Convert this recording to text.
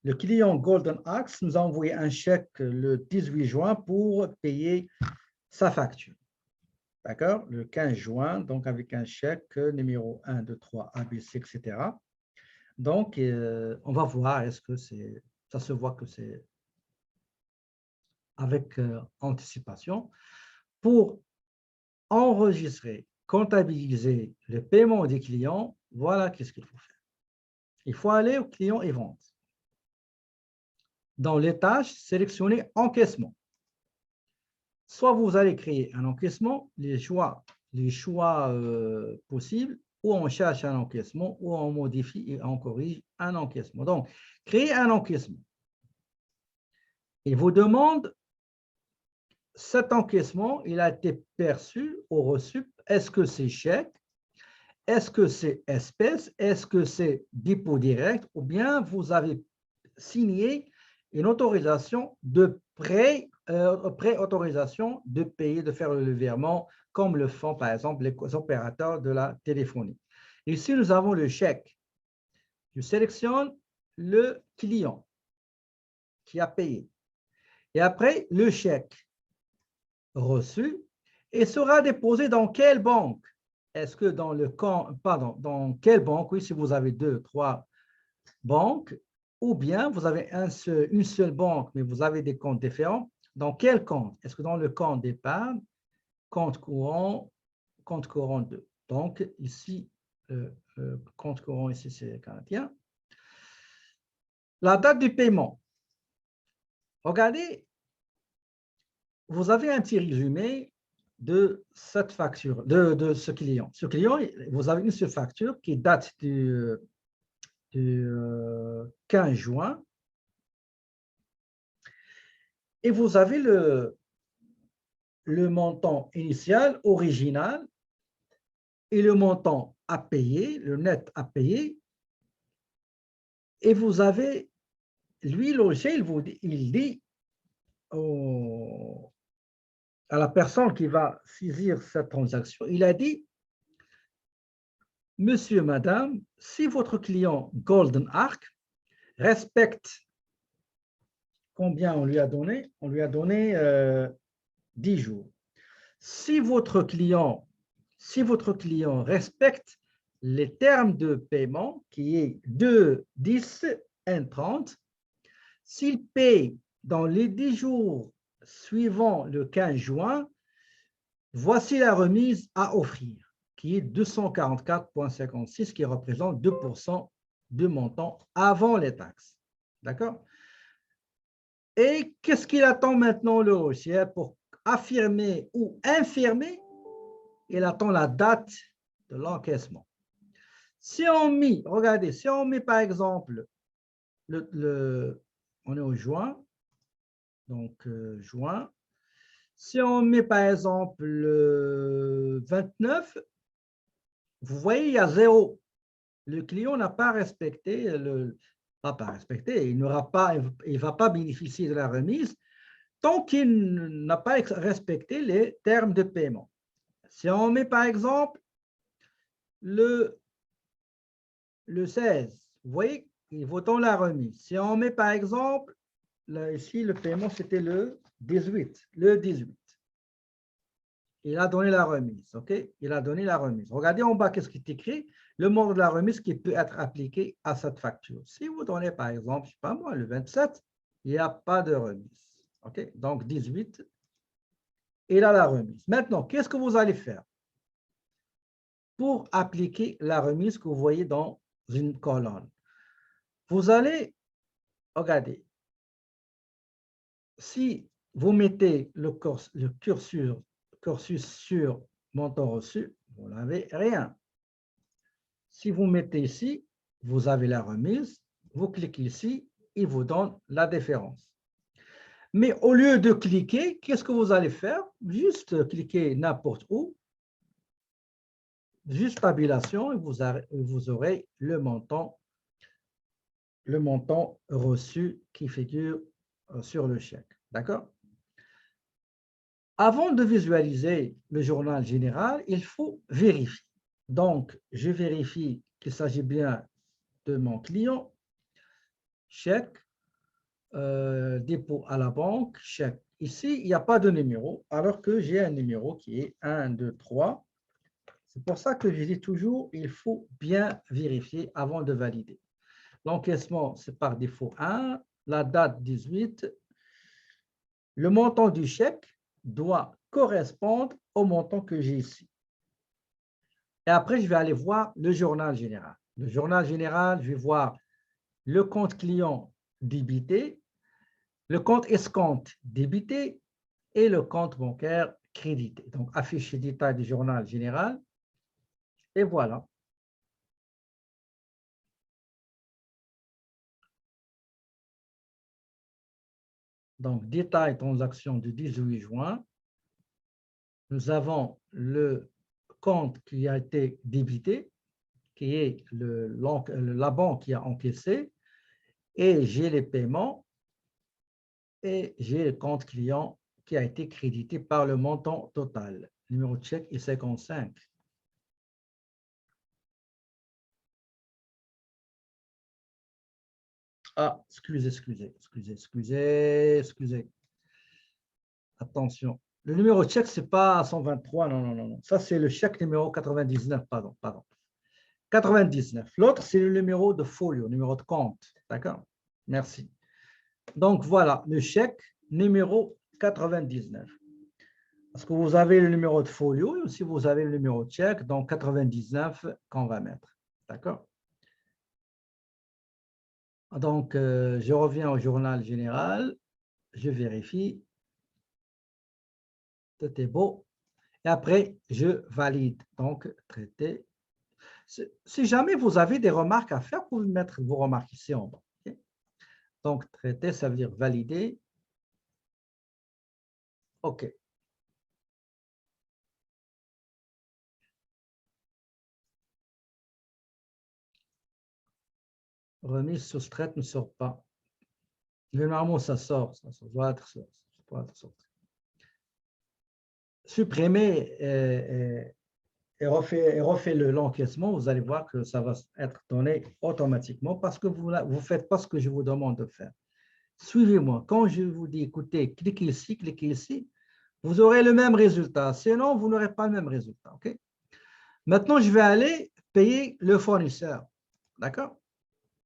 le client Golden Axe nous a envoyé un chèque le 18 juin pour payer sa facture. D'accord? Le 15 juin, donc avec un chèque numéro 1, 2, 3, ABC, etc. Donc, on va voir, est-ce que ça se voit que c'est avec anticipation. Pour enregistrer, comptabiliser le paiement des clients, voilà qu'est-ce qu'il faut faire. Il faut aller au client et vente. Dans les tâches, sélectionnez encaissement. Soit vous allez créer un encaissement, les choix possibles, ou on cherche un encaissement, ou on modifie et on corrige un encaissement. Donc, créer un encaissement. Il vous demande, cet encaissement, il a été perçu ou reçu, est-ce que c'est chèque, est-ce que c'est espèce, est-ce que c'est dépôt direct, ou bien vous avez signé une autorisation de pré-autorisation de payer, de faire le virement, comme le font par exemple les opérateurs de la téléphonie. Ici, nous avons le chèque. Je sélectionne le client qui a payé. Et après, le chèque reçu et sera déposé dans quelle banque? Est-ce que dans le compte, pardon, dans quelle banque? Oui, si vous avez 2, 3 banques, ou bien vous avez une seule banque, mais vous avez des comptes différents. Dans quel compte? Est-ce que dans le compte d'épargne, compte courant 2? Donc, ici, compte courant, ici, c'est canadien. La date du paiement. Regardez, vous avez un petit résumé de cette facture, de ce client. Ce client, vous avez une seule facture qui date du 15 juin. Et vous avez le montant initial, original, et le montant à payer, le net à payer. Et vous avez, lui, logiciel, il dit à la personne qui va saisir cette transaction, il a dit, monsieur, madame, si votre client Golden Arc respecte, combien on lui a donné? On lui a donné 10 jours. Si votre client respecte les termes de paiement, qui est 2, 10, 1, 30, s'il paye dans les 10 jours suivant le 15 juin, voici la remise à offrir, qui est 244,56, qui représente 2% de montant avant les taxes. D'accord? Et qu'est-ce qu'il attend maintenant le logiciel pour affirmer ou infirmer? Il attend la date de l'encaissement. Si on met, regardez, si on met par exemple, on est au juin, donc juin, si on met par exemple le 29, vous voyez, il y a 0. Le client n'a pas respecté, il ne va pas bénéficier de la remise tant qu'il n'a pas respecté les termes de paiement. Si on met par exemple le 16, vous voyez, il vaut la remise. Si on met par exemple, là, ici le paiement c'était le 18, il a donné la remise, ok? Il a donné la remise. Regardez en bas, qu'est-ce qui est écrit? Le montant de la remise qui peut être appliqué à cette facture. Si vous donnez par exemple, je ne sais pas moi, le 27, il n'y a pas de remise, ok? Donc 18, il a la remise. Maintenant, qu'est-ce que vous allez faire pour appliquer la remise que vous voyez dans une colonne? Vous allez, regardez, si vous mettez le cursus sur montant reçu, vous n'avez rien. Si vous mettez ici, vous avez la remise, vous cliquez ici, il vous donne la différence. Mais au lieu de cliquer, qu'est-ce que vous allez faire? Juste cliquer n'importe où, juste tabulation, et vous aurez le montant reçu qui figure sur le chèque. D'accord? Avant de visualiser le journal général, il faut vérifier. Donc, je vérifie qu'il s'agit bien de mon client, chèque, dépôt à la banque, chèque. Ici, il n'y a pas de numéro, alors que j'ai un numéro qui est 1, 2, 3. C'est pour ça que je dis toujours, il faut bien vérifier avant de valider. L'encaissement, c'est par défaut 1, la date 18. Le montant du chèque doit correspondre au montant que j'ai ici. Et après, je vais aller voir le journal général. Le journal général, je vais voir le compte client débité, le compte escompte débité et le compte bancaire crédité. Donc, afficher détail du journal général. Et voilà. Donc, détail transaction du 18 juin. Nous avons le compte qui a été débité, qui est la banque qui a encaissé, et j'ai les paiements, et j'ai le compte client qui a été crédité par le montant total. Le numéro de chèque est 55. Ah, excusez. Attention. Le numéro de chèque, ce n'est pas 123, non. Ça, c'est le chèque numéro 99, pardon. 99. L'autre, c'est le numéro de folio, numéro de compte. D'accord? Merci. Donc, voilà, le chèque numéro 99. Parce que vous avez le numéro de folio et aussi vous avez le numéro de chèque, donc 99 qu'on va mettre. D'accord? Donc, je reviens au journal général, je vérifie, tout est beau, et après, je valide. Donc, traité. Si jamais vous avez des remarques à faire, vous pouvez mettre vos remarques ici en bas. Okay? Donc, traité, ça veut dire valider. OK. Remise soustraite ne sort pas. Normalement, ça sort. Ça doit être sorti. Supprimez et refait l'encaissement, vous allez voir que ça va être donné automatiquement parce que vous ne faites pas ce que je vous demande de faire. Suivez-moi. Quand je vous dis, écoutez, cliquez ici, vous aurez le même résultat. Sinon, vous n'aurez pas le même résultat. Okay? Maintenant, je vais aller payer le fournisseur. D'accord?